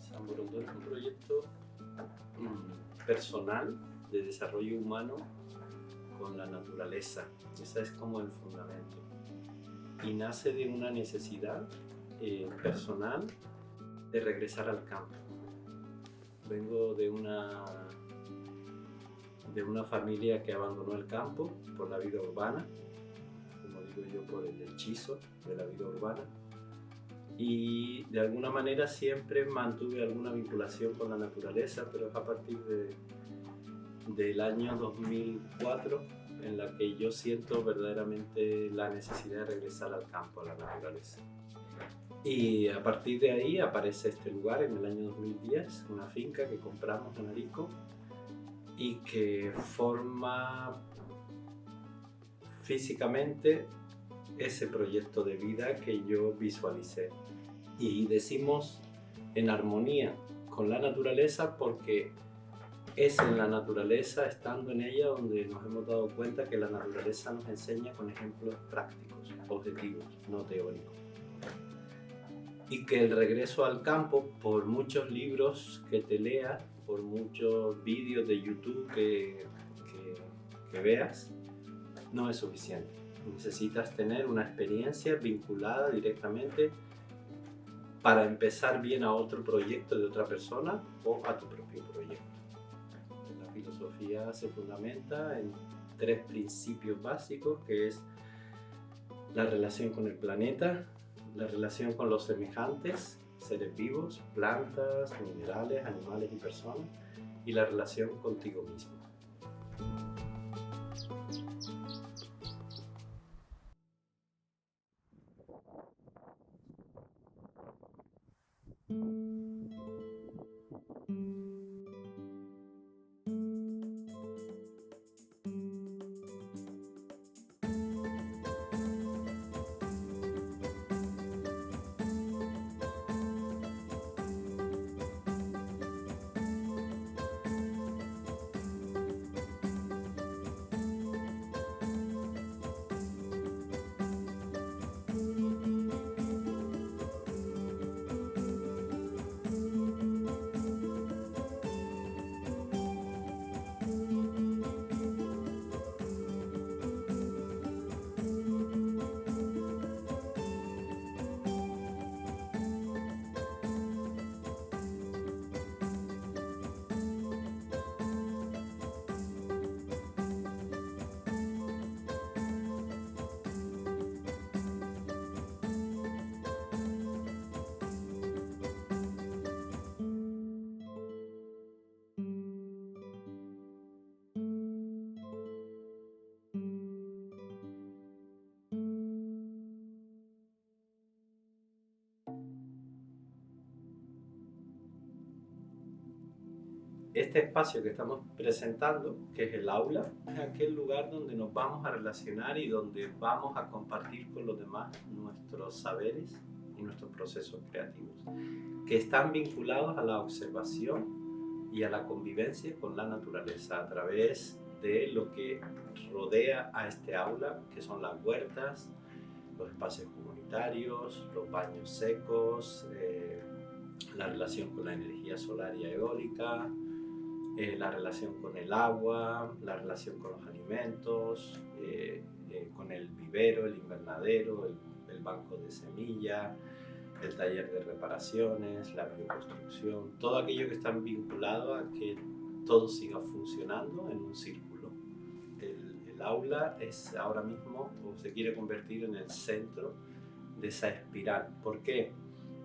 San Borondón es un proyecto personal de desarrollo humano con la naturaleza. Ese es como el fundamento. Y nace de una necesidad personal de regresar al campo. Vengo de una familia que abandonó el campo por la vida urbana, como digo yo, por el hechizo de la vida urbana. Y de alguna manera siempre mantuve alguna vinculación con la naturaleza, pero es a partir del año 2004 en la que yo siento verdaderamente la necesidad de regresar al campo, a la naturaleza. Y a partir de ahí aparece este lugar en el año 2010, una finca que compramos en Arico y que forma físicamente ese proyecto de vida que yo visualicé. Y decimos en armonía con la naturaleza porque es en la naturaleza, estando en ella, donde nos hemos dado cuenta que la naturaleza nos enseña con ejemplos prácticos, objetivos, no teóricos. Y que el regreso al campo, por muchos libros que te leas, por muchos vídeos de YouTube que veas, no es suficiente. Necesitas tener una experiencia vinculada directamente para empezar bien a otro proyecto de otra persona o a tu propio proyecto. La filosofía se fundamenta en 3 principios básicos, que es la relación con el planeta, la relación con los semejantes, seres vivos, plantas, minerales, animales y personas, y la relación contigo mismo. Este espacio que estamos presentando, que es el aula, es aquel lugar donde nos vamos a relacionar y donde vamos a compartir con los demás nuestros saberes y nuestros procesos creativos, que están vinculados a la observación y a la convivencia con la naturaleza a través de lo que rodea a este aula, que son las huertas, los espacios comunitarios, los baños secos, la relación con la energía solar y eólica, la relación con el agua, la relación con los alimentos, con el vivero, el invernadero, el banco de semillas, el taller de reparaciones, la bioconstrucción, todo aquello que está vinculado a que todo siga funcionando en un círculo. El aula es ahora mismo, o se quiere convertir en el centro de esa espiral. ¿Por qué?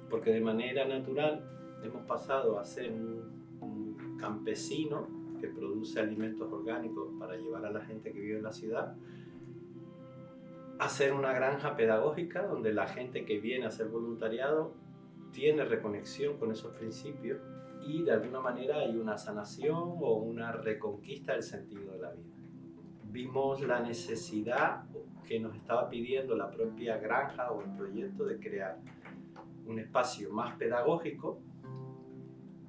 Porque de manera natural hemos pasado a ser un campesino que produce alimentos orgánicos para llevar a la gente que vive en la ciudad, a ser una granja pedagógica donde la gente que viene a hacer voluntariado tiene reconexión con esos principios y de alguna manera hay una sanación o una reconquista del sentido de la vida. Vimos la necesidad que nos estaba pidiendo la propia granja o el proyecto de crear un espacio más pedagógico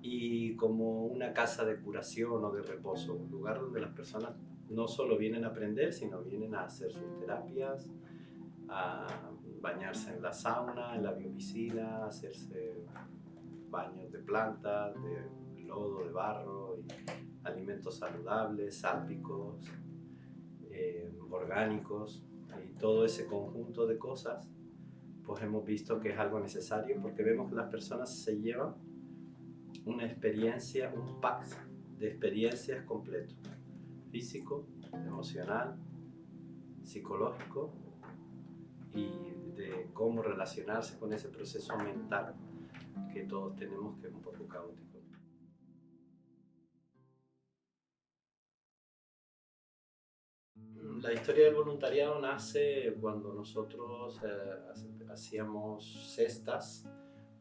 y como una casa de curación o de reposo, un lugar donde las personas no solo vienen a aprender, sino vienen a hacer sus terapias, a bañarse en la sauna, en la biopiscina, hacerse baños de plantas, de lodo, de barro, y alimentos saludables, sálpicos, orgánicos, y todo ese conjunto de cosas, pues hemos visto que es algo necesario porque vemos que las personas se llevan una experiencia, un pack de experiencias completo, físico, emocional, psicológico, y de cómo relacionarse con ese proceso mental que todos tenemos, que es un poco caótico. La historia del voluntariado nace cuando nosotros hacíamos cestas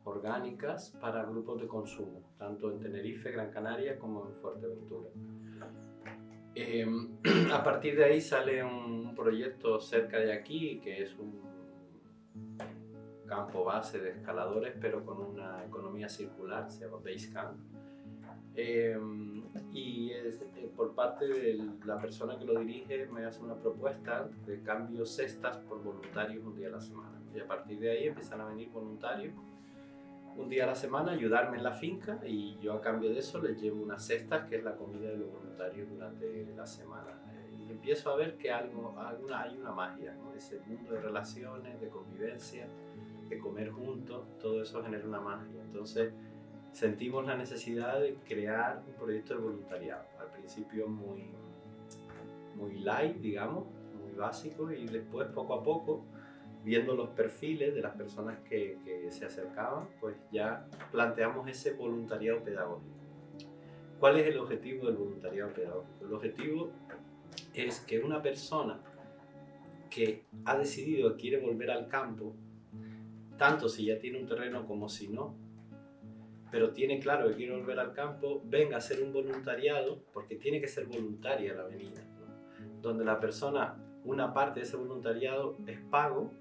orgánicas para grupos de consumo, tanto en Tenerife, Gran Canaria, como en Fuerteventura. Eh, a partir de ahí sale un proyecto cerca de aquí, que es un campo base de escaladores, pero con una economía circular, se llama Basecamp. Por parte de la persona que lo dirige me hace una propuesta de cambio cestas por voluntarios un día a la semana. Y a partir de ahí empiezan a venir voluntarios un día a la semana a ayudarme en la finca, y yo a cambio de eso les llevo unas cestas, que es la comida de los voluntarios durante la semana. Y empiezo a ver que hay una magia, ¿no? Ese mundo de relaciones, de convivencia, de comer juntos, todo eso genera una magia. Entonces sentimos la necesidad de crear un proyecto de voluntariado. Al principio muy light, digamos, muy básico, y después poco a poco, viendo los perfiles de las personas que se acercaban, pues ya planteamos ese voluntariado pedagógico. ¿Cuál es el objetivo del voluntariado pedagógico? El objetivo es que una persona que ha decidido que quiere volver al campo, tanto si ya tiene un terreno como si no, pero tiene claro que quiere volver al campo, venga a hacer un voluntariado, porque tiene que ser voluntaria la venida, ¿no? Donde la persona, una parte de ese voluntariado es pago,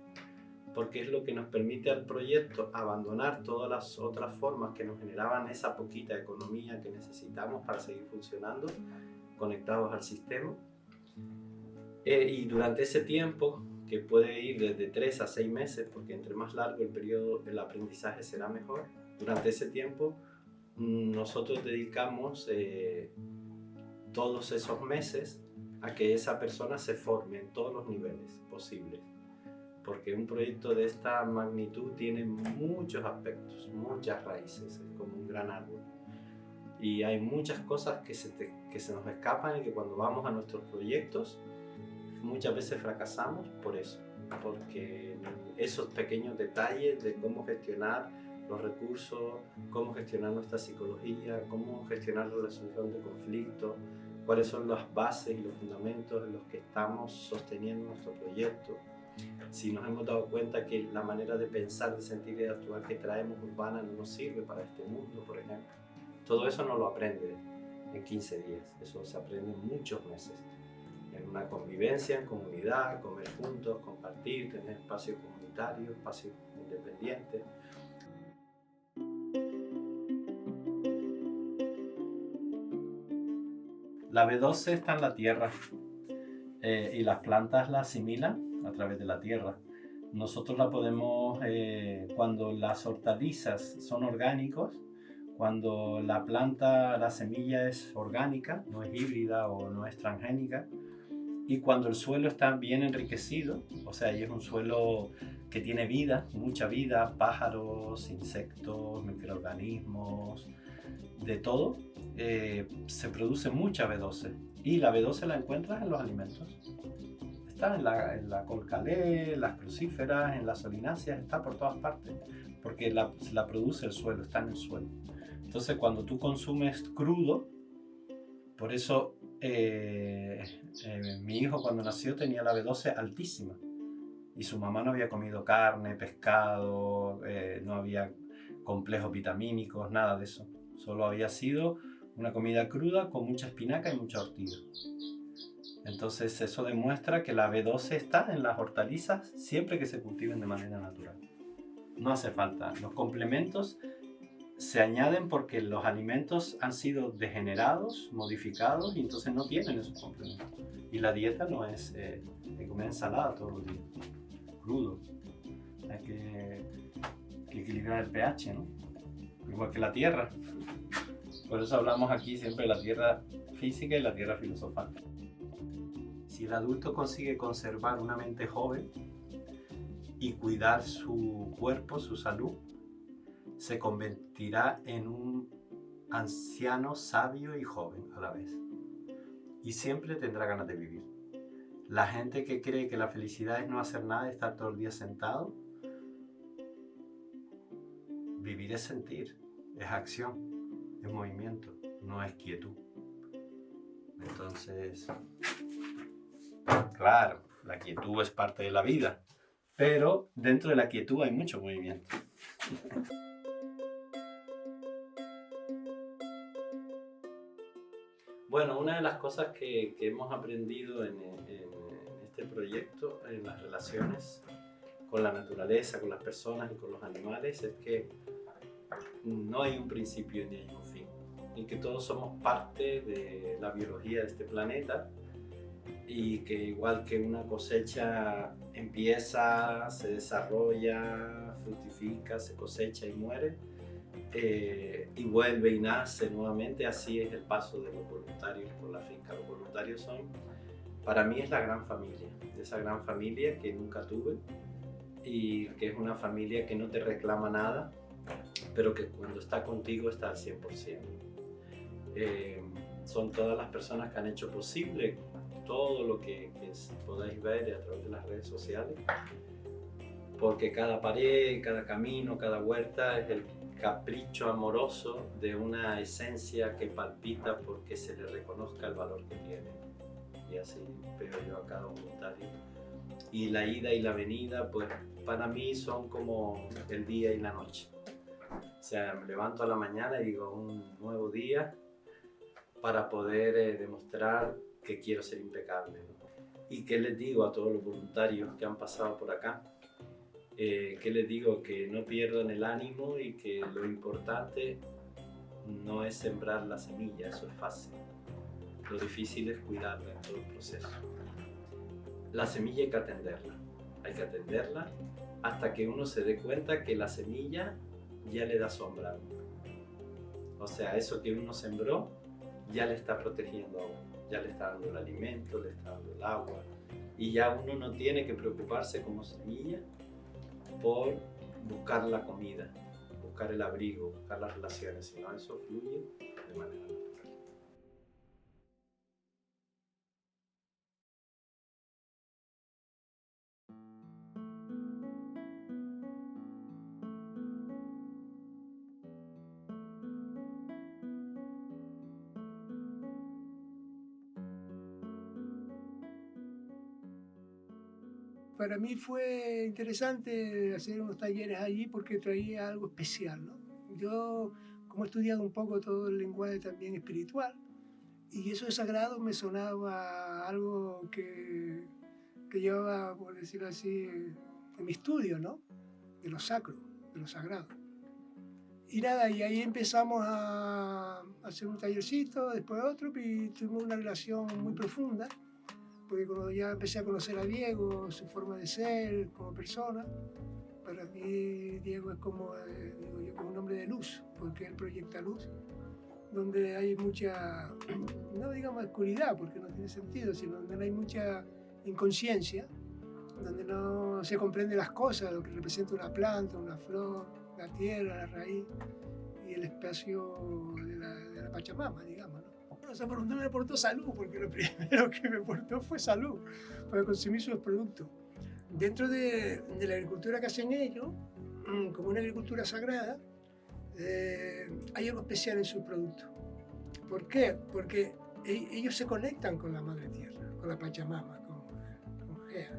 porque es lo que nos permite al proyecto abandonar todas las otras formas que nos generaban esa poquita economía que necesitamos para seguir funcionando, conectados al sistema. Y durante ese tiempo, que puede ir desde 3 a 6 meses, porque entre más largo el periodo del aprendizaje será mejor, durante ese tiempo nosotros dedicamos todos esos meses a que esa persona se forme en todos los niveles posibles, porque un proyecto de esta magnitud tiene muchos aspectos, muchas raíces, es como un gran árbol, y hay muchas cosas que se nos escapan, y que cuando vamos a nuestros proyectos muchas veces fracasamos por eso, porque esos pequeños detalles de cómo gestionar los recursos, cómo gestionar nuestra psicología, cómo gestionar la resolución de conflictos, cuáles son las bases y los fundamentos en los que estamos sosteniendo nuestro proyecto. Si nos hemos dado cuenta que la manera de pensar, de sentir y de actuar que traemos urbana no nos sirve para este mundo, por ejemplo. Todo eso no lo aprende en 15 días, eso se aprende en muchos meses. En una convivencia, en comunidad, comer juntos, compartir, tener espacios comunitarios, espacios independientes. La B12 está en la tierra, y las plantas la asimilan a través de la tierra. Nosotros la podemos, cuando las hortalizas son orgánicos, cuando la planta, la semilla es orgánica, no es híbrida o no es transgénica, y cuando el suelo está bien enriquecido, o sea, y es un suelo que tiene vida, mucha vida, pájaros, insectos, microorganismos, de todo, se produce mucha B12. Y la B12 la encuentras en los alimentos. Está en la colcalé, en las crucíferas, en las solináceas, está por todas partes, porque la produce el suelo, está en el suelo. Entonces, cuando tú consumes crudo, por eso mi hijo cuando nació tenía la B12 altísima, y su mamá no había comido carne, pescado, no había complejos vitamínicos, nada de eso. Solo había sido una comida cruda con mucha espinaca y mucha ortiga. Entonces eso demuestra que la B12 está en las hortalizas siempre que se cultiven de manera natural. No hace falta. Los complementos se añaden porque los alimentos han sido degenerados, modificados y entonces no tienen esos complementos. Y la dieta no es de comer ensalada todos los días, crudo. Hay que equilibrar el pH, ¿no? Igual que la tierra. Por eso hablamos aquí siempre de la tierra física y la tierra filosofal. Si el adulto consigue conservar una mente joven y cuidar su cuerpo, su salud, se convertirá en un anciano sabio y joven a la vez. Y siempre tendrá ganas de vivir. La gente que cree que la felicidad es no hacer nada, estar todo el día sentado, vivir es sentir, es acción, es movimiento, no es quietud. Entonces, claro, la quietud es parte de la vida, pero dentro de la quietud hay mucho movimiento. Bueno, una de las cosas que hemos aprendido en este proyecto, en las relaciones con la naturaleza, con las personas y con los animales, es que no hay un principio ni hay un fin, y que todos somos parte de la biología de este planeta, y que igual que una cosecha empieza, se desarrolla, fructifica, se cosecha y muere, y vuelve y nace nuevamente, así es el paso de los voluntarios por la finca. Los voluntarios son, para mí es la gran familia, esa gran familia que nunca tuve, y que es una familia que no te reclama nada, pero que cuando está contigo está al 100%. Son todas las personas que han hecho posible todo lo que podáis ver a través de las redes sociales, porque cada pared, cada camino, cada huerta es el capricho amoroso de una esencia que palpita porque se le reconozca el valor que tiene. Y así veo yo a cada voluntario. Y la ida y la venida, pues para mí son como el día y la noche. O sea, me levanto a la mañana y digo, un nuevo día para poder demostrar que quiero ser impecable, ¿no? ¿Y qué les digo a todos los voluntarios que han pasado por acá? ¿Qué les digo? Que no pierdan el ánimo y que lo importante no es sembrar la semilla, eso es fácil. Lo difícil es cuidarla en todo el proceso. La semilla hay que atenderla hasta que uno se dé cuenta que la semilla ya le da sombra. O sea, eso que uno sembró ya le está protegiendo a uno, ya le está dando el alimento, le está dando el agua, y ya uno no tiene que preocuparse como semilla por buscar la comida, buscar el abrigo, buscar las relaciones, sino eso fluye de manera natural. Para mí fue interesante hacer unos talleres allí porque traía algo especial, ¿no? Yo, como he estudiado un poco todo el lenguaje también espiritual, y eso de sagrado me sonaba algo que llevaba, por decirlo así, en mi estudio, ¿no? De lo sacro, de lo sagrado. Y nada, y ahí empezamos a hacer un tallercito, después otro, y tuvimos una relación muy profunda, porque cuando ya empecé a conocer a Diego, su forma de ser como persona, para mí Diego es como, digo yo, como un hombre de luz, porque él proyecta luz, donde hay mucha, no digamos oscuridad, porque no tiene sentido, sino donde hay mucha inconsciencia, donde no se comprende las cosas, lo que representa una planta, una flor, la tierra, la raíz y el espacio de la Pachamama, digamos, ¿no? O sea, por un lado me aportó salud, porque lo primero que me aportó fue salud, para consumir sus productos. Dentro de la agricultura que hacen ellos, como una agricultura sagrada, hay algo especial en sus productos. ¿Por qué? Porque ellos se conectan con la Madre Tierra, con la Pachamama, con Gea.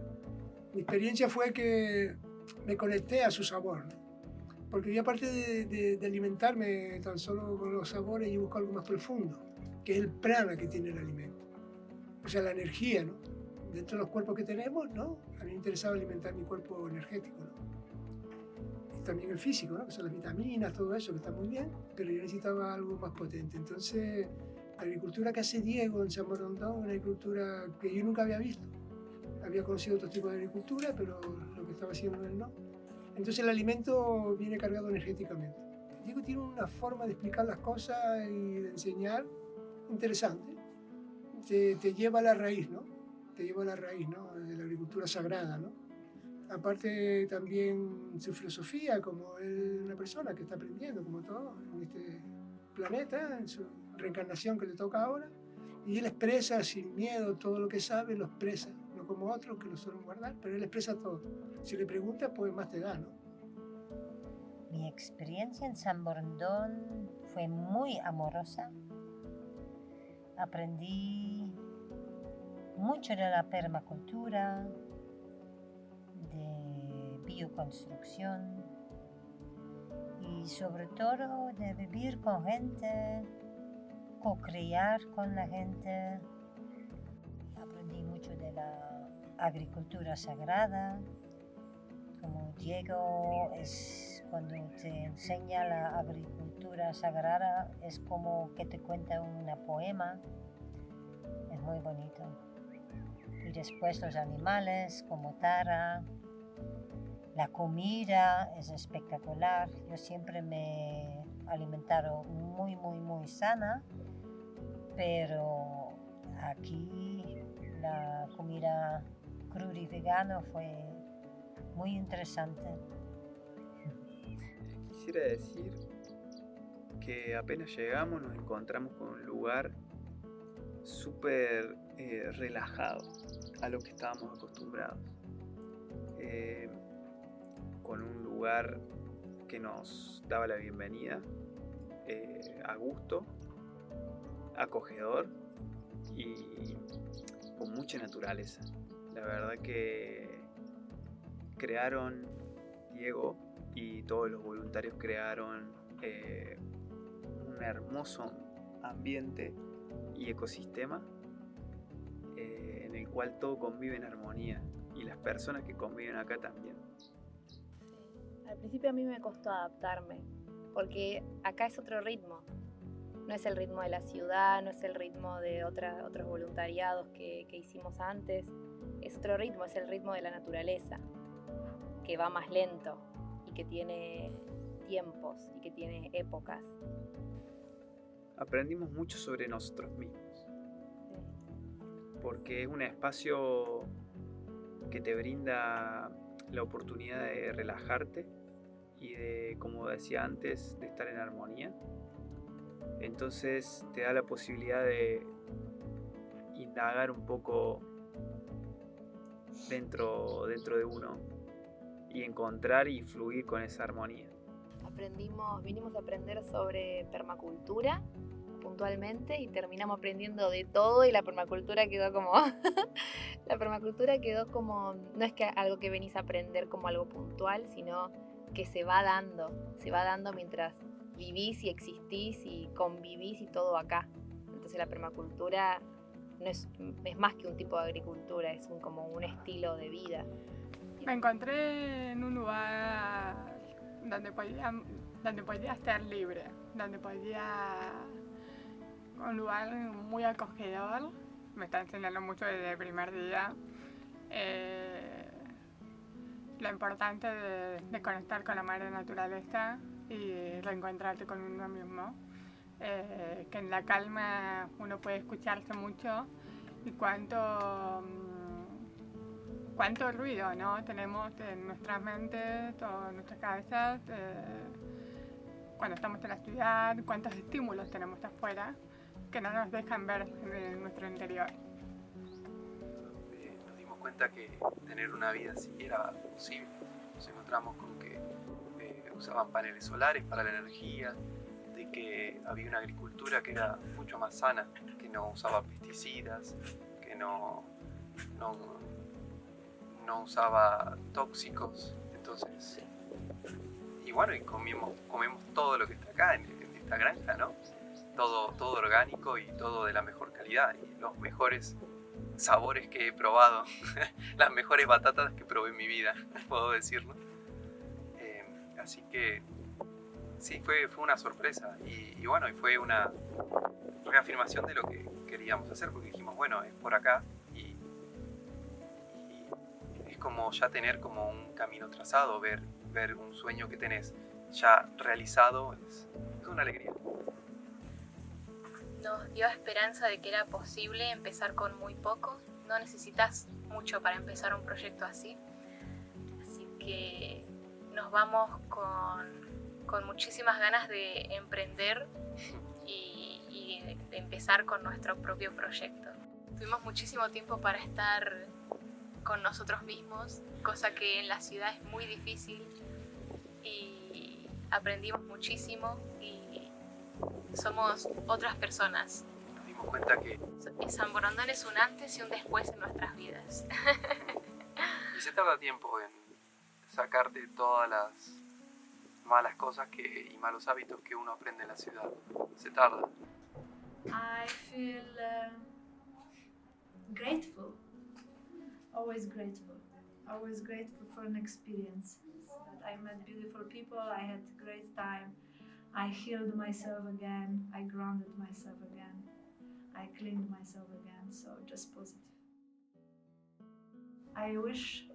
Mi experiencia fue que me conecté a su sabor, ¿no? Porque yo, aparte de alimentarme tan solo con los sabores, yo busco algo más profundo, que es el prana que tiene el alimento. O sea, la energía, ¿no? Dentro de los cuerpos que tenemos, ¿no? A mí me interesaba alimentar mi cuerpo energético, ¿no? también el físico, ¿no? Que son las vitaminas, todo eso, que está muy bien, pero yo necesitaba algo más potente. Entonces, la agricultura que hace Diego en San Borondón, una agricultura que yo nunca había visto. Había conocido otro tipo de agricultura, pero lo que estaba haciendo él no. Entonces el alimento viene cargado energéticamente. Diego tiene una forma de explicar las cosas y de enseñar interesante. Te lleva a la raíz, ¿no? Te lleva a la raíz, ¿no? De la agricultura sagrada, ¿no? Aparte también su filosofía, como él, una persona que está aprendiendo, como todo, en este planeta, en su reencarnación que le toca ahora. Y él expresa sin miedo todo lo que sabe, lo expresa, no como otros que lo suelen guardar, pero él expresa todo. Si le preguntas, pues más te da, ¿no? Mi experiencia en San Borondón fue muy amorosa. Aprendí mucho de la permacultura, de bioconstrucción y sobre todo de vivir con gente, co-crear con la gente. Aprendí mucho de la agricultura sagrada. Como Diego, cuando te enseña la agricultura sagrada, es como que te cuenta un poema. Es muy bonito. Y después los animales, como Tara. La comida es espectacular. Yo siempre me he alimentado muy, muy, muy sana. Pero aquí la comida cruda y vegana fue muy interesante. Quisiera decir que apenas llegamos nos encontramos con un lugar súper relajado a lo que estábamos acostumbrados. Con un lugar que nos daba la bienvenida, a gusto, acogedor y con mucha naturaleza. La verdad que crearon, Diego y todos los voluntarios crearon un hermoso ambiente y ecosistema en el cual todo convive en armonía y las personas que conviven acá también. Al principio a mí me costó adaptarme porque acá es otro ritmo. No es el ritmo de la ciudad, no es el ritmo de otros voluntariados que hicimos antes. Es otro ritmo, es el ritmo de la naturaleza, que va más lento y que tiene tiempos y que tiene épocas. Aprendimos mucho sobre nosotros mismos, porque es un espacio que te brinda la oportunidad de relajarte y de, como decía antes, de estar en armonía. Entonces te da la posibilidad de indagar un poco dentro de uno y encontrar y fluir con esa armonía. Vinimos a aprender sobre permacultura puntualmente y terminamos aprendiendo de todo y la permacultura quedó como no es que algo que venís a aprender como algo puntual, sino que se va dando mientras vivís y existís y convivís y todo acá. Entonces la permacultura no es más que un tipo de agricultura, es como un estilo de vida. Me encontré en un lugar donde podía estar libre, un lugar muy acogedor. Me está enseñando mucho desde el primer día lo importante de conectar con la madre naturaleza y reencontrarte con uno mismo, que en la calma uno puede escucharse mucho y cuánto ruido, ¿no? Tenemos en nuestras mentes o en nuestras cabezas cuando estamos en la ciudad, cuántos estímulos tenemos afuera que no nos dejan ver en nuestro interior. Nos dimos cuenta que tener una vida así era posible. Nos encontramos con que usaban paneles solares para la energía, de que había una agricultura que era mucho más sana, que no usaba pesticidas, que no usaba tóxicos. Entonces, y bueno, y comemos todo lo que está acá en esta granja, ¿no? Todo orgánico y todo de la mejor calidad y los mejores sabores que he probado, las mejores batatas que probé en mi vida, puedo decirlo. Así que sí, fue una sorpresa y bueno, y fue una reafirmación de lo que queríamos hacer, porque dijimos, bueno, es por acá y es como ya tener como un camino trazado, ver un sueño que tenés ya realizado, es una alegría. Nos dio esperanza de que era posible empezar con muy poco. No necesitas mucho para empezar un proyecto así. Así que nos vamos con muchísimas ganas de emprender y de empezar con nuestro propio proyecto. Tuvimos muchísimo tiempo para estar con nosotros mismos, cosa que en la ciudad es muy difícil, y aprendimos muchísimo y somos otras personas. Nos dimos cuenta que San Borondón es un antes y un después en nuestras vidas. y se tarda tiempo en sacarte todas las malas cosas y malos hábitos que uno aprende en la ciudad. Se tarda. I feel grateful, always grateful for an experience. That I met beautiful people, I had a great time, I healed myself again, I grounded myself again, I cleaned myself again, so just positive. I wish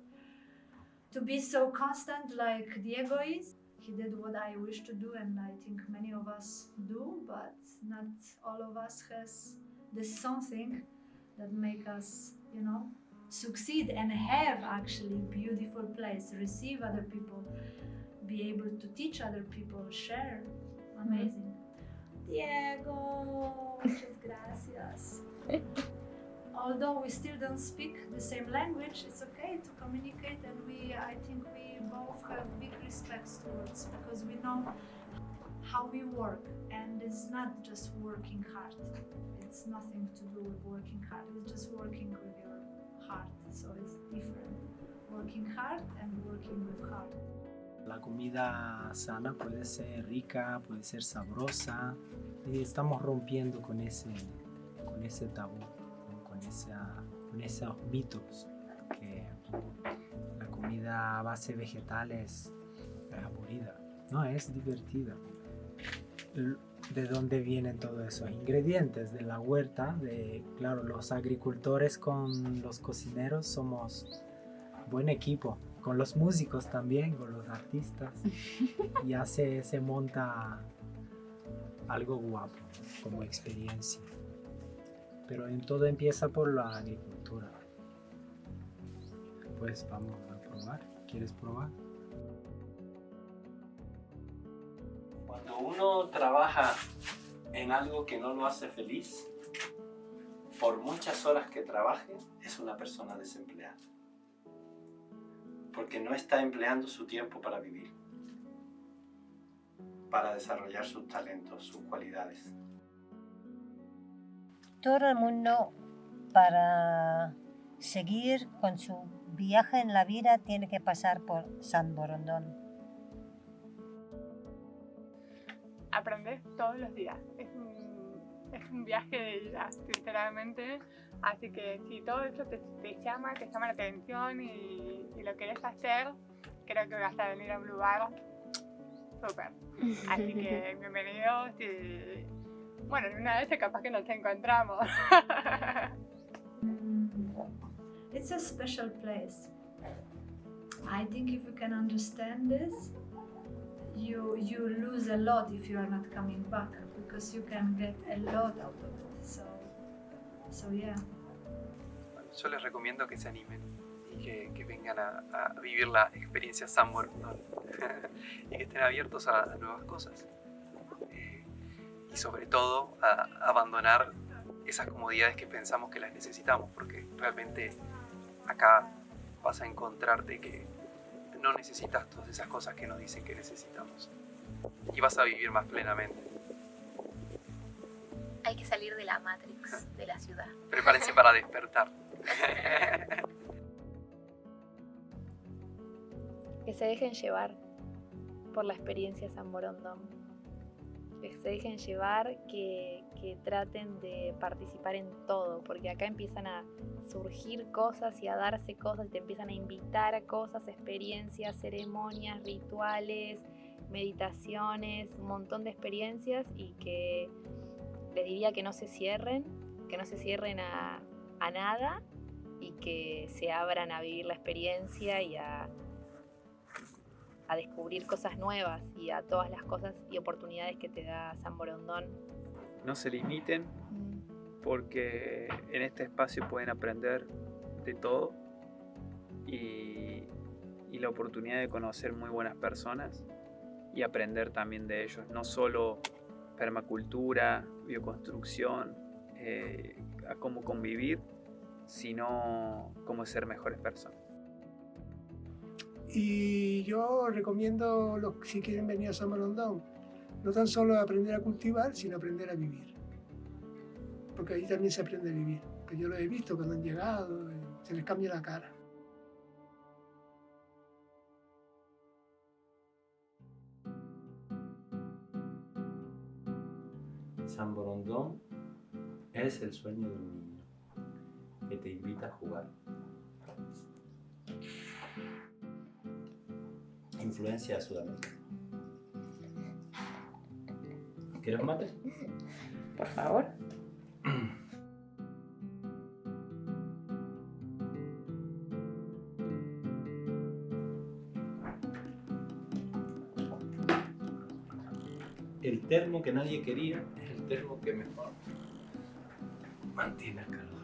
to be so constant like Diego is. He did what I wish to do, and I think many of us do, but not all of us has this something that make us, succeed and have actually beautiful place, receive other people, be able to teach other people, share. Amazing. Diego, muchas gracias. Although we still don't speak the same language, it's okay to communicate, and I think we both have big respects towards, because we know how we work, and it's not just working hard. It's nothing to do with working hard, it's just working with your heart, so it's different. Working hard and working with heart. La comida sana puede ser rica, puede ser sabrosa, y estamos rompiendo con ese tabú, ¿no? con esos mitos que la comida a base vegetal es aburrida. No, es divertida. ¿De dónde vienen todos esos ingredientes? De la huerta, claro, los agricultores con los cocineros somos buen equipo, con los músicos también, con los artistas, y se monta algo guapo como experiencia. Pero todo empieza por la agricultura. Pues vamos a probar. ¿Quieres probar? Cuando uno trabaja en algo que no lo hace feliz, por muchas horas que trabaje, es una persona desempleada. Porque no está empleando su tiempo para vivir, para desarrollar sus talentos, sus cualidades. Todo el mundo, para seguir con su viaje en la vida, tiene que pasar por San Borondón. Aprendes todos los días. Es un viaje de ida, literalmente. Así que si todo eso te llama la atención y lo querés hacer, creo que vas a venir a un lugar súper. Así que bienvenidos y bueno, en una vez capaz que nos encontramos. It's a special place. I think if you can understand this, you lose a lot if you are not coming back, because you can get a lot out of it. So yeah. Yo les recomiendo que se animen y que vengan a vivir la experiencia San Borondón y que estén abiertos a nuevas cosas. Y sobre todo a abandonar esas comodidades que pensamos que las necesitamos, porque realmente acá vas a encontrarte que no necesitas todas esas cosas que nos dicen que necesitamos y vas a vivir más plenamente. Hay que salir de la Matrix, de la ciudad. Prepárense para despertar. Que se dejen llevar por la experiencia San Borondón. Que se dejen llevar, que traten de participar en todo, porque acá empiezan a surgir cosas y a darse cosas, y te empiezan a invitar a cosas, experiencias, ceremonias, rituales, meditaciones, un montón de experiencias y que les diría que no se cierren a nada y que se abran a vivir la experiencia y a descubrir cosas nuevas y a todas las cosas y oportunidades que te da San Borondón. No se limiten, porque en este espacio pueden aprender de todo y la oportunidad de conocer muy buenas personas y aprender también de ellos, no solo permacultura, bioconstrucción, a cómo convivir, sino cómo ser mejores personas. Y yo recomiendo, si quieren venir a San Borondón, no tan solo aprender a cultivar, sino aprender a vivir. Porque ahí también se aprende a vivir. Que yo lo he visto cuando han llegado, se les cambia la cara. San Borondón es el sueño de un niño que te invita a jugar. Influencia de Sudamérica. ¿Quieres un mate? Por favor. El termo que nadie quería es el termo que mejor mantiene el calor.